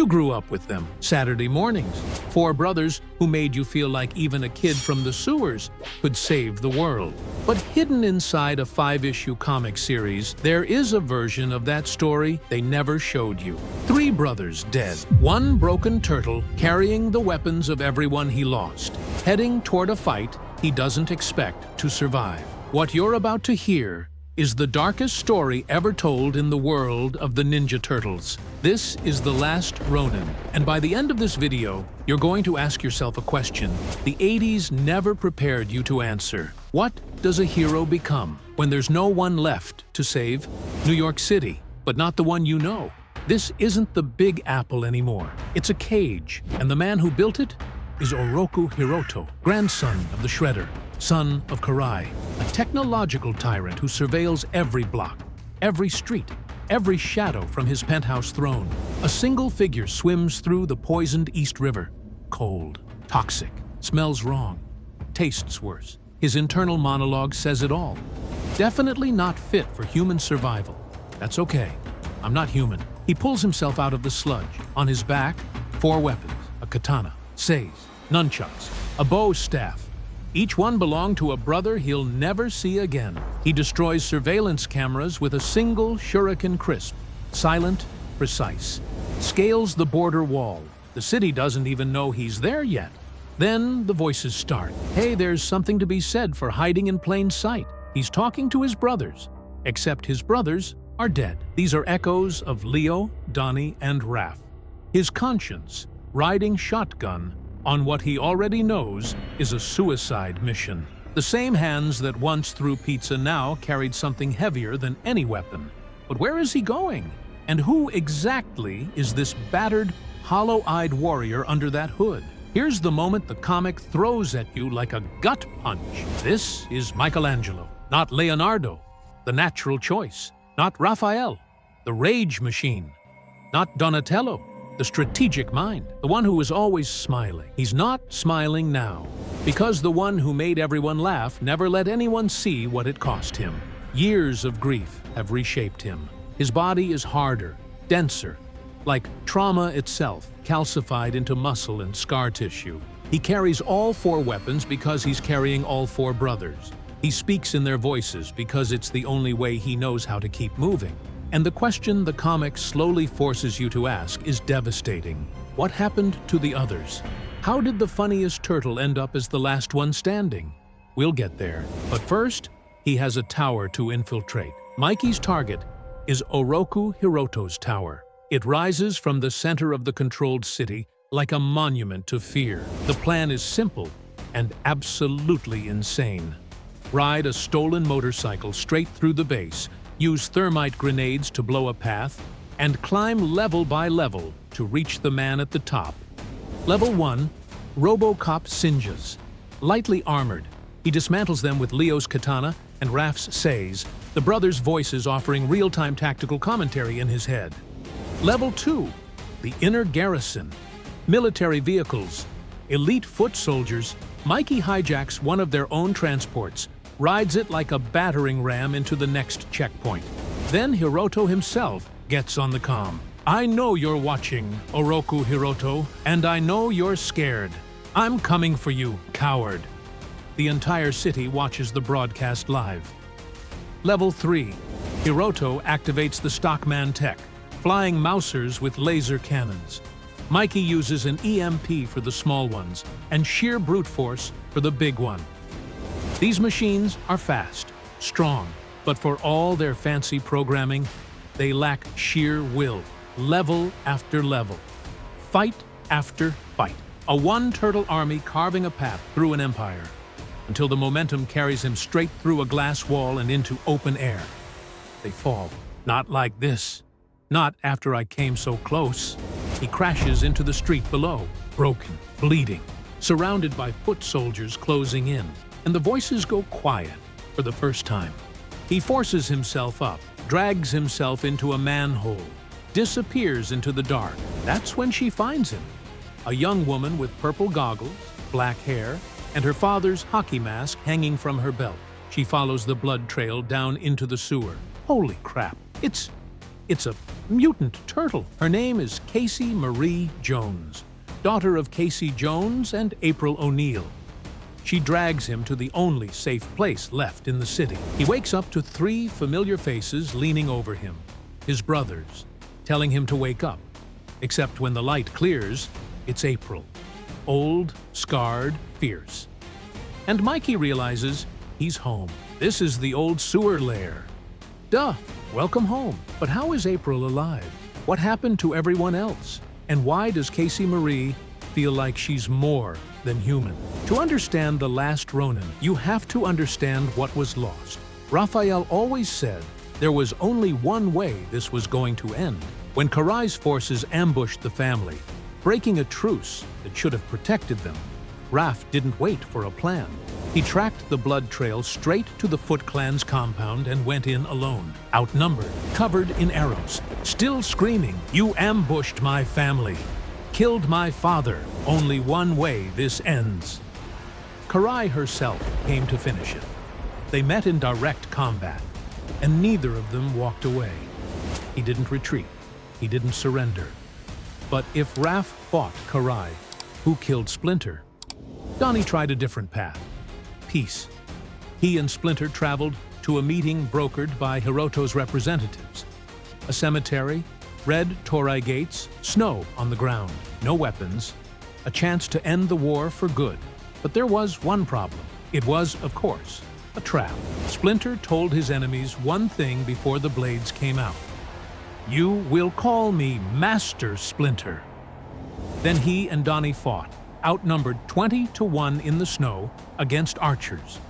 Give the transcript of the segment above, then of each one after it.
You grew up with them. Saturday mornings. Four brothers who made you feel like even a kid from the sewers could save the world. But hidden inside a 5-issue comic series, there is a version of that story they never showed you. 3 brothers dead. 1 broken turtle carrying the weapons of everyone he lost, heading toward a fight he doesn't expect to survive. What you're about to hear is the darkest story ever told in the world of the Ninja Turtles. This is the last Ronin, and by the end of this video, you're going to ask yourself a question the 80s never prepared you to answer. What does a hero become when there's no one left to save? New York City, but not the one you know. This isn't the Big Apple anymore. It's a cage, and the man who built it is Oroku Hiroto, grandson of the Shredder, son of Karai, a technological tyrant who surveils every block, every street, every shadow from his penthouse throne. A single figure swims through the poisoned East River. Cold, toxic, smells wrong, tastes worse. His internal monologue says it all. Definitely not fit for human survival. That's okay. I'm not human. He pulls himself out of the sludge. On his back, 4 weapons, a katana, sais, nunchucks, a bow staff. Each one belonged to a brother he'll never see again. He destroys surveillance cameras with a single shuriken crisp, silent, precise. Scales the border wall. The city doesn't even know he's there yet. Then the voices start. Hey, there's something to be said for hiding in plain sight. He's talking to his brothers, except his brothers are dead. These are echoes of Leo, Donnie, and Raph. His conscience, riding shotgun on what he already knows is a suicide mission. The same hands that once threw pizza now carried something heavier than any weapon. But where is he going? And who exactly is this battered, hollow-eyed warrior under that hood? Here's the moment the comic throws at you like a gut punch. This is Michelangelo, not Leonardo, the natural choice. Not Raphael, the rage machine. Not Donatello, the strategic mind, the one who is always smiling. He's not smiling now, because the one who made everyone laugh never let anyone see what it cost him. Years of grief have reshaped him. His body is harder, denser, like trauma itself, calcified into muscle and scar tissue. He carries all 4 weapons because he's carrying all 4 brothers. He speaks in their voices because it's the only way he knows how to keep moving. And the question the comic slowly forces you to ask is devastating. What happened to the others? How did the funniest turtle end up as the last one standing? We'll get there. But first, he has a tower to infiltrate. Mikey's target is Oroku Hiroto's tower. It rises from the center of the controlled city like a monument to fear. The plan is simple and absolutely insane. Ride a stolen motorcycle straight through the base, use thermite grenades to blow a path, and climb level by level to reach the man at the top. Level 1, RoboCop Sinjas. Lightly armored, he dismantles them with Leo's katana and Raph's sais, the brothers' voices offering real-time tactical commentary in his head. Level 2, the Inner Garrison. Military vehicles, elite foot soldiers. Mikey hijacks one of their own transports, rides it like a battering ram into the next checkpoint. Then Hiroto himself gets on the comm. I know you're watching, Oroku Hiroto, and I know you're scared. I'm coming for you, coward. The entire city watches the broadcast live. Level 3. Hiroto activates the Stockman tech, flying mousers with laser cannons. Mikey uses an EMP for the small ones and sheer brute force for the big one. These machines are fast, strong, but for all their fancy programming, they lack sheer will, level after level, fight after fight. A one-turtle army carving a path through an empire, until the momentum carries him straight through a glass wall and into open air. They fall. Not like this. Not after I came so close. He crashes into the street below, broken, bleeding, surrounded by foot soldiers closing in. And the voices go quiet for the first time. He forces himself up, drags himself into a manhole, disappears into the dark. That's when she finds him. A young woman with purple goggles, black hair, and her father's hockey mask hanging from her belt. She follows the blood trail down into the sewer. Holy crap, it's It's a mutant turtle. Her name is Casey Marie Jones, daughter of Casey Jones and April O'Neil. She drags him to the only safe place left in the city. He wakes up to 3 familiar faces leaning over him, his brothers, telling him to wake up. Except when the light clears, it's April. Old, scarred, fierce. And Mikey realizes he's home. This is the old sewer lair. Duh, welcome home. But how is April alive? What happened to everyone else? And why does Casey Marie feel like she's more than human? To understand the last Ronin, you have to understand what was lost. Raphael always said there was only one way this was going to end. When Karai's forces ambushed the family, breaking a truce that should have protected them, Raph didn't wait for a plan. He tracked the blood trail straight to the Foot Clan's compound and went in alone, outnumbered, covered in arrows, still screaming, "You ambushed my family! Killed my father! Only one way this ends!" Karai herself came to finish it. They met in direct combat, and neither of them walked away. He didn't retreat. He didn't surrender. But if Raph fought Karai, who killed Splinter? Donnie tried a different path. Peace. He and Splinter traveled to a meeting brokered by Hiroto's representatives. A cemetery, red Torai gates, snow on the ground, no weapons, a chance to end the war for good. But there was one problem. It was, of course, a trap. Splinter told his enemies one thing before the blades came out. "You will call me Master Splinter." Then he and Donnie fought, outnumbered 20-1 in the snow against archers.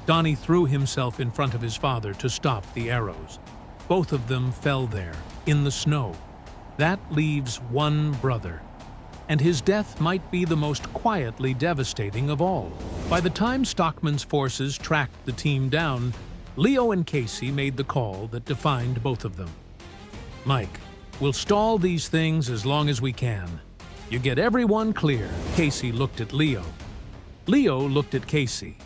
Donnie threw himself in front of his father to stop the arrows. Both of them fell there, in the snow. That leaves one brother, and his death might be the most quietly devastating of all. By the time Stockman's forces tracked the team down, Leo and Casey made the call that defined both of them. "Mike, we'll stall these things as long as we can. You get everyone clear." Casey looked at Leo. Leo looked at Casey,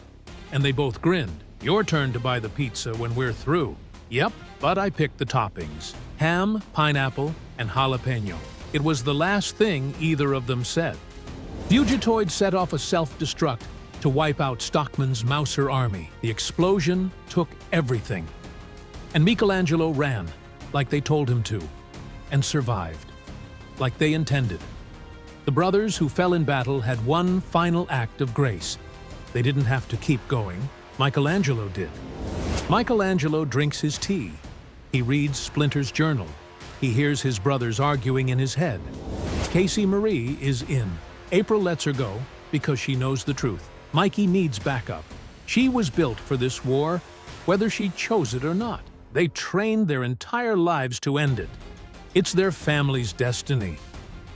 and they both grinned. "Your turn to buy the pizza when we're through." "Yep, but I picked the toppings. Ham, pineapple, and jalapeno." It was the last thing either of them said. Fugitoid set off a self-destruct to wipe out Stockman's Mouser army. The explosion took everything. And Michelangelo ran, like they told him to, and survived, like they intended. The brothers who fell in battle had one final act of grace. They didn't have to keep going. Michelangelo did. Michelangelo drinks his tea. He reads Splinter's journal. He hears his brothers arguing in his head. Casey Marie is in. April lets her go because she knows the truth. Mikey needs backup. She was built for this war, whether she chose it or not. They trained their entire lives to end it. It's their family's destiny.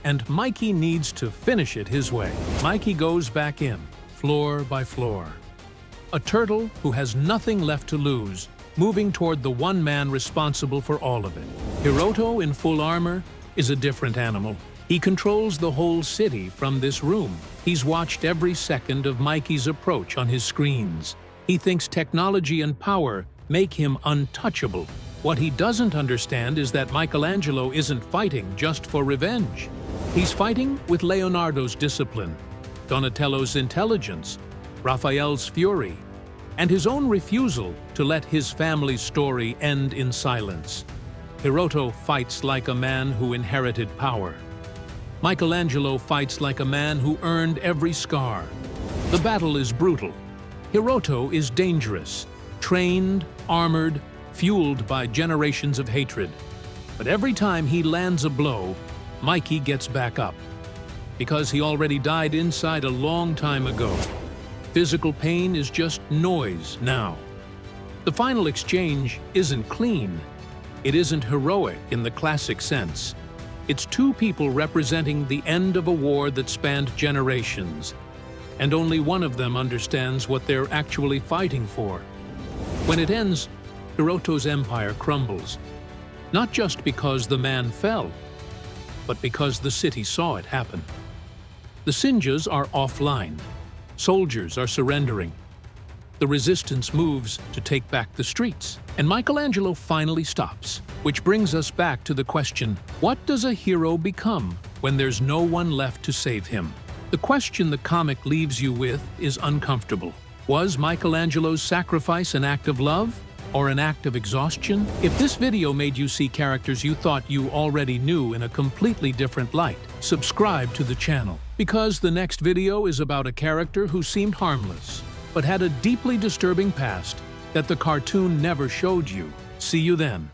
And Mikey needs to finish it his way. Mikey goes back in, floor by floor. A turtle who has nothing left to lose, moving toward the one man responsible for all of it. Hiroto in full armor is a different animal. He controls the whole city from this room. He's watched every second of Mikey's approach on his screens. He thinks technology and power make him untouchable. What he doesn't understand is that Michelangelo isn't fighting just for revenge. He's fighting with Leonardo's discipline, Donatello's intelligence, Raphael's fury, and his own refusal to let his family's story end in silence. Hiroto fights like a man who inherited power. Michelangelo fights like a man who earned every scar. The battle is brutal. Hiroto is dangerous, trained, armored, fueled by generations of hatred. But every time he lands a blow, Mikey gets back up, because he already died inside a long time ago. Physical pain is just noise now. The final exchange isn't clean. It isn't heroic in the classic sense. It's two people representing the end of a war that spanned generations, and only one of them understands what they're actually fighting for. When it ends, Hiroto's empire crumbles, not just because the man fell, but because the city saw it happen. The Sinjas are offline. Soldiers are surrendering. The resistance moves to take back the streets, and Michelangelo finally stops. Which brings us back to the question, what does a hero become when there's no one left to save him? The question the comic leaves you with is uncomfortable. Was Michelangelo's sacrifice an act of love or an act of exhaustion? If this video made you see characters you thought you already knew in a completely different light, subscribe to the channel, because the next video is about a character who seemed harmless, but had a deeply disturbing past that the cartoon never showed you. See you then.